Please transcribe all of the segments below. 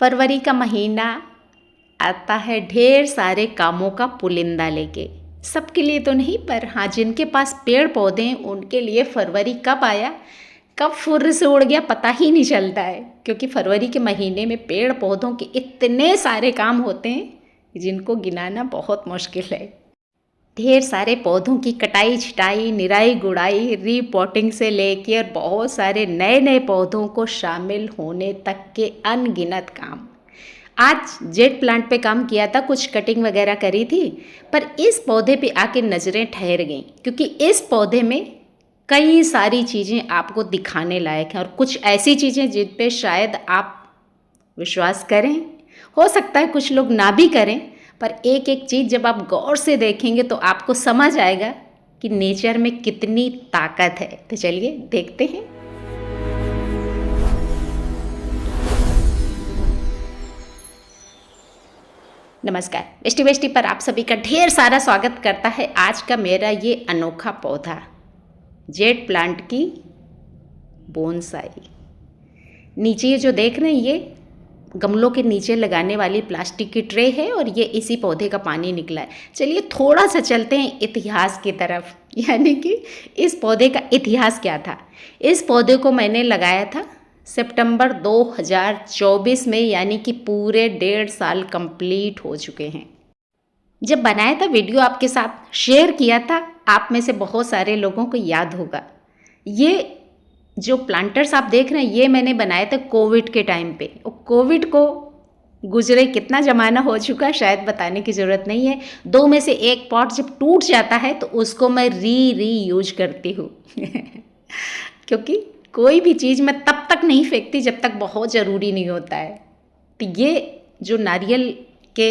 फरवरी का महीना आता है ढेर सारे कामों का पुलिंदा लेके। सबके लिए तो नहीं, पर हाँ जिनके पास पेड़ पौधे हैं उनके लिए फरवरी कब आया, कब फुर्र से उड़ गया पता ही नहीं चलता है। क्योंकि फरवरी के महीने में पेड़ पौधों के इतने सारे काम होते हैं जिनको गिनाना बहुत मुश्किल है। ढेर सारे पौधों की कटाई छटाई, निराई गुड़ाई, रीपॉटिंग से लेकर बहुत सारे नए नए पौधों को शामिल होने तक के अनगिनत काम। आज जेट प्लांट पे काम किया था, कुछ कटिंग वगैरह करी थी, पर इस पौधे पे आके नज़रें ठहर गईं क्योंकि इस पौधे में कई सारी चीज़ें आपको दिखाने लायक हैं और कुछ ऐसी चीज़ें जिन पे शायद आप विश्वास करें, हो सकता है कुछ लोग ना भी करें, पर एक एक चीज़ जब आप गौर से देखेंगे तो आपको समझ आएगा कि नेचर में कितनी ताकत है। तो चलिए देखते हैं। नमस्कार, वेस्टी वेस्टी पर आप सभी का ढेर सारा स्वागत करता है आज का मेरा ये अनोखा पौधा, जेट प्लांट की बोनसाई। नीचे ये जो देख रहे हैं ये गमलों के नीचे लगाने वाली प्लास्टिक की ट्रे है और ये इसी पौधे का पानी निकला है। चलिए थोड़ा सा चलते हैं इतिहास की तरफ, यानी कि इस पौधे का इतिहास क्या था। इस पौधे को मैंने लगाया था सितंबर 2024 में, यानी कि पूरे 1.5 साल कंप्लीट हो चुके हैं। जब बनाया था वीडियो आपके साथ शेयर किया था, आप में से बहुत सारे लोगों को याद होगा। ये जो प्लांटर्स आप देख रहे हैं ये मैंने बनाया था कोविड के टाइम पे। कोविड को गुजरे कितना ज़माना हो चुका है शायद बताने की ज़रूरत नहीं है। 2 में से 1 पॉट जब टूट जाता है तो उसको मैं री यूज करती हूँ क्योंकि कोई भी चीज़ मैं तब तक नहीं फेंकती जब तक बहुत ज़रूरी नहीं होता है। तो ये जो नारियल के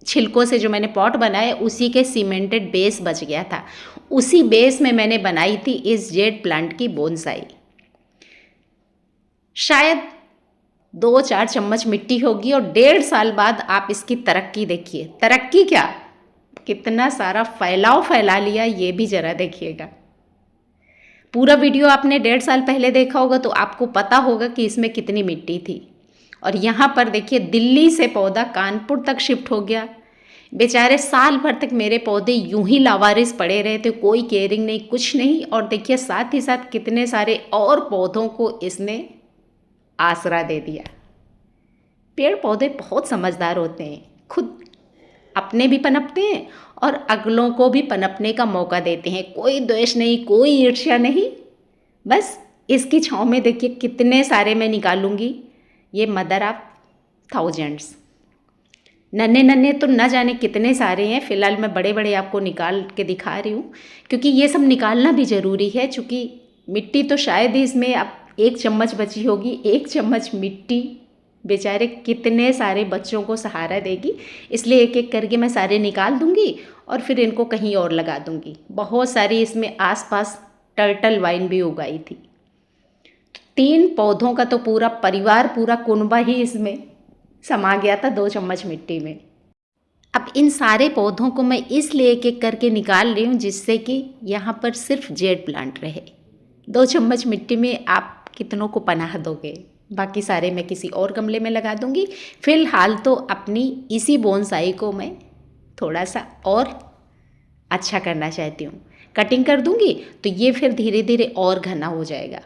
छिलकों से जो मैंने पॉट बनाया उसी के सीमेंटेड बेस बच गया था, उसी बेस में मैंने बनाई थी इस जेट प्लांट की बोनसाई। शायद 2-4 चम्मच मिट्टी होगी और 1.5 साल बाद आप इसकी तरक्की देखिए। तरक्की क्या, कितना सारा फैलाव फैला लिया ये भी ज़रा देखिएगा। पूरा वीडियो आपने 1.5 साल पहले देखा होगा तो आपको पता होगा कि इसमें कितनी मिट्टी थी। और यहाँ पर देखिए दिल्ली से पौधा कानपुर तक शिफ्ट हो गया। बेचारे साल भर तक मेरे पौधे यूं ही लावारिस पड़े रहे थे, कोई केयरिंग नहीं, कुछ नहीं। और देखिए साथ ही साथ कितने सारे और पौधों को इसने आसरा दे दिया। पेड़ पौधे बहुत समझदार होते हैं, खुद अपने भी पनपते हैं और अगलों को भी पनपने का मौका देते हैं। कोई द्वेष नहीं, कोई ईर्ष्या नहीं। बस इसकी छाँव में देखिए कितने सारे मैं निकालूंगी, ये मदर ऑफ थाउजेंड्स। नन्हे नन्हे तो न जाने कितने सारे हैं, फिलहाल मैं बड़े बड़े आपको निकाल के दिखा रही हूँ क्योंकि ये सब निकालना भी ज़रूरी है। चूँकि मिट्टी तो शायद ही इसमें अब 1 चम्मच बची होगी। 1 चम्मच मिट्टी बेचारे कितने सारे बच्चों को सहारा देगी, इसलिए एक एक करके मैं सारे निकाल दूँगी और फिर इनको कहीं और लगा दूँगी। बहुत सारी इसमें आसपास टर्टल वाइन भी उगाई थी। 3 पौधों का तो पूरा परिवार, पूरा कुनबा ही इसमें समा गया था 2 चम्मच मिट्टी में। अब इन सारे पौधों को मैं इसलिए एक एक करके निकाल रही हूँ जिससे कि यहाँ पर सिर्फ जेट प्लांट रहे। 2 चम्मच मिट्टी में आप कितनों को पनाह दोगे, बाकी सारे मैं किसी और गमले में लगा दूँगी। फ़िलहाल तो अपनी इसी बोनसाई को मैं थोड़ा सा और अच्छा करना चाहती हूँ। कटिंग कर दूँगी तो ये फिर धीरे धीरे और घना हो जाएगा।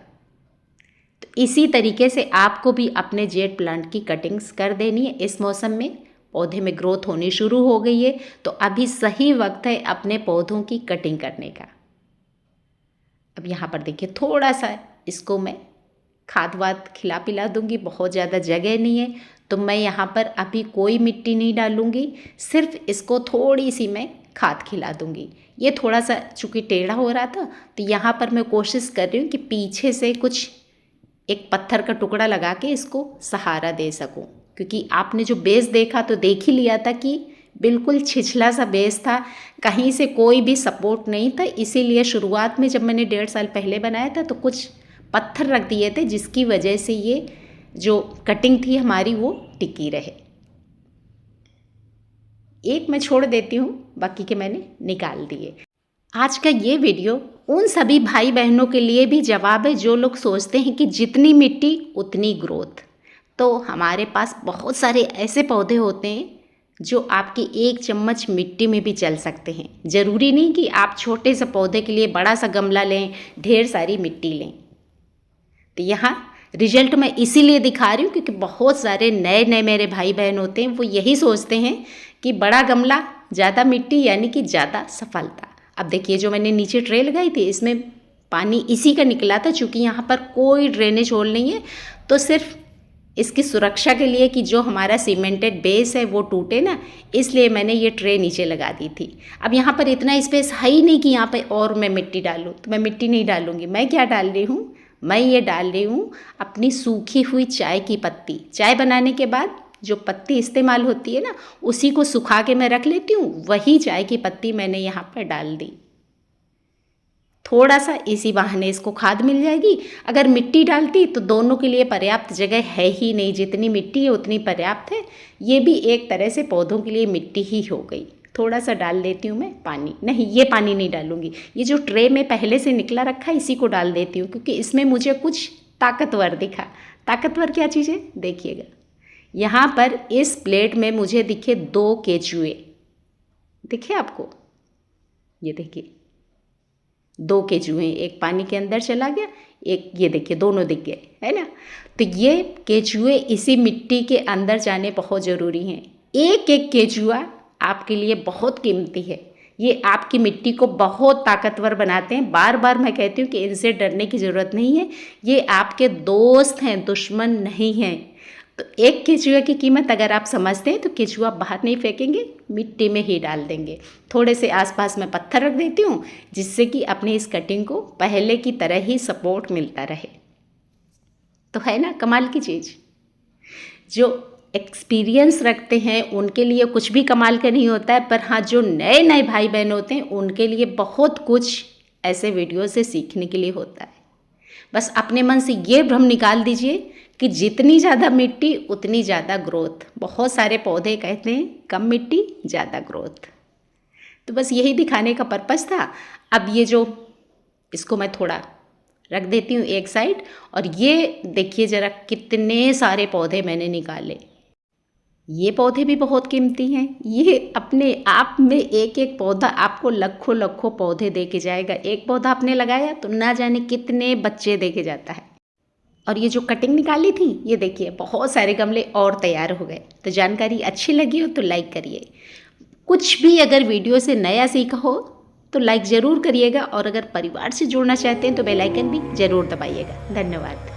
तो इसी तरीके से आपको भी अपने जेट प्लांट की कटिंग्स कर देनी है। इस मौसम में पौधे में ग्रोथ होनी शुरू हो गई है तो अभी सही वक्त है अपने पौधों की कटिंग करने का। अब यहाँ पर देखिए थोड़ा सा इसको मैं खाद वाद खिला पिला दूँगी, बहुत ज़्यादा जगह नहीं है तो मैं यहाँ पर अभी कोई मिट्टी नहीं डालूँगी, सिर्फ इसको थोड़ी सी मैं खाद खिला दूँगी। ये थोड़ा सा चूँकि टेढ़ा हो रहा था तो यहाँ पर मैं कोशिश कर रही हूँ कि पीछे से कुछ एक पत्थर का टुकड़ा लगा के इसको सहारा दे सकूं, क्योंकि आपने जो बेस देखा तो देख ही लिया था कि बिल्कुल छिछला सा बेस था, कहीं से कोई भी सपोर्ट नहीं था। इसीलिए शुरुआत में जब मैंने 1.5 साल पहले बनाया था तो कुछ पत्थर रख दिए थे जिसकी वजह से ये जो कटिंग थी हमारी वो टिकी रहे। एक मैं छोड़ देती हूँ, बाकी के मैंने निकाल दिए। आज का ये वीडियो उन सभी भाई बहनों के लिए भी जवाब है जो लोग सोचते हैं कि जितनी मिट्टी उतनी ग्रोथ। तो हमारे पास बहुत सारे ऐसे पौधे होते हैं जो आपकी 1 चम्मच मिट्टी में भी चल सकते हैं। ज़रूरी नहीं कि आप छोटे से पौधे के लिए बड़ा सा गमला लें, ढेर सारी मिट्टी लें। तो यहाँ रिजल्ट मैं इसीलिए दिखा रही हूँ क्योंकि बहुत सारे नए नए मेरे भाई बहन होते हैं, वो यही सोचते हैं कि बड़ा गमला ज़्यादा मिट्टी यानी कि ज़्यादा सफलता। अब देखिए जो मैंने नीचे ट्रे लगाई थी इसमें पानी इसी का निकला था। चूँकि यहाँ पर कोई ड्रेनेज होल नहीं है तो सिर्फ इसकी सुरक्षा के लिए कि जो हमारा सीमेंटेड बेस है वो टूटे ना, इसलिए मैंने ये ट्रे नीचे लगा दी थी। अब यहाँ पर इतना स्पेस है ही नहीं कि यहाँ पे और मैं मिट्टी डालूँ, तो मैं मिट्टी नहीं डालूँगी। मैं क्या डाल रही हूँ, मैं ये डाल रही हूँ अपनी सूखी हुई चाय की पत्ती। चाय बनाने के बाद जो पत्ती इस्तेमाल होती है ना, उसी को सुखा के मैं रख लेती हूँ, वही चाय की पत्ती मैंने यहाँ पर डाल दी। थोड़ा सा इसी बहाने इसको खाद मिल जाएगी। अगर मिट्टी डालती तो दोनों के लिए पर्याप्त जगह है ही नहीं, जितनी मिट्टी है उतनी पर्याप्त है। ये भी एक तरह से पौधों के लिए मिट्टी ही हो गई। थोड़ा सा डाल देती हूँ मैं पानी, नहीं ये पानी नहीं डालूँगी, ये जो ट्रे में पहले से निकला रखा है इसी को डाल देती हूँ क्योंकि इसमें मुझे कुछ ताकतवर दिखा। ताकतवर क्या चीज़ है देखिएगा, यहाँ पर इस प्लेट में मुझे दिखे 2 केचुए, दिखे आपको, ये देखिए 2 केचुए, एक पानी के अंदर चला गया, एक ये देखिए दोनों दिख गए, है ना। तो ये केचुए इसी मिट्टी के अंदर जाने बहुत ज़रूरी हैं। एक एक केचुआ आपके लिए बहुत कीमती है। ये आपकी मिट्टी को बहुत ताकतवर बनाते हैं। बार बार मैं कहती हूँ कि इनसे डरने की ज़रूरत नहीं है, ये आपके दोस्त हैं, दुश्मन नहीं हैं। तो एक केचुआ की कीमत अगर आप समझते हैं तो केचुआ बाहर नहीं फेंकेंगे, मिट्टी में ही डाल देंगे। थोड़े से आसपास मैं पत्थर रख देती हूँ जिससे कि अपनी इस कटिंग को पहले की तरह ही सपोर्ट मिलता रहे। तो है ना कमाल की चीज़। जो एक्सपीरियंस रखते हैं उनके लिए कुछ भी कमाल का नहीं होता है, पर हाँ जो नए नए भाई बहन होते हैं उनके लिए बहुत कुछ ऐसे वीडियो से सीखने के लिए होता है। बस अपने मन से ये भ्रम निकाल दीजिए कि जितनी ज़्यादा मिट्टी उतनी ज़्यादा ग्रोथ। बहुत सारे पौधे कहते हैं कम मिट्टी ज़्यादा ग्रोथ। तो बस यही दिखाने का पर्पस था। अब ये जो इसको मैं थोड़ा रख देती हूँ एक साइड, और ये देखिए ज़रा कितने सारे पौधे मैंने निकाले। ये पौधे भी बहुत कीमती हैं। ये अपने आप में एक एक पौधा आपको लाखों लाखों पौधे दे के जाएगा। एक पौधा आपने लगाया तो ना जाने कितने बच्चे दे के जाता है। और ये जो कटिंग निकाली थी ये देखिए बहुत सारे गमले और तैयार हो गए। तो जानकारी अच्छी लगी हो तो लाइक करिए। कुछ भी अगर वीडियो से नया सीखा हो तो लाइक ज़रूर करिएगा, और अगर परिवार से जुड़ना चाहते हैं तो बेल आइकन भी ज़रूर दबाइएगा। धन्यवाद।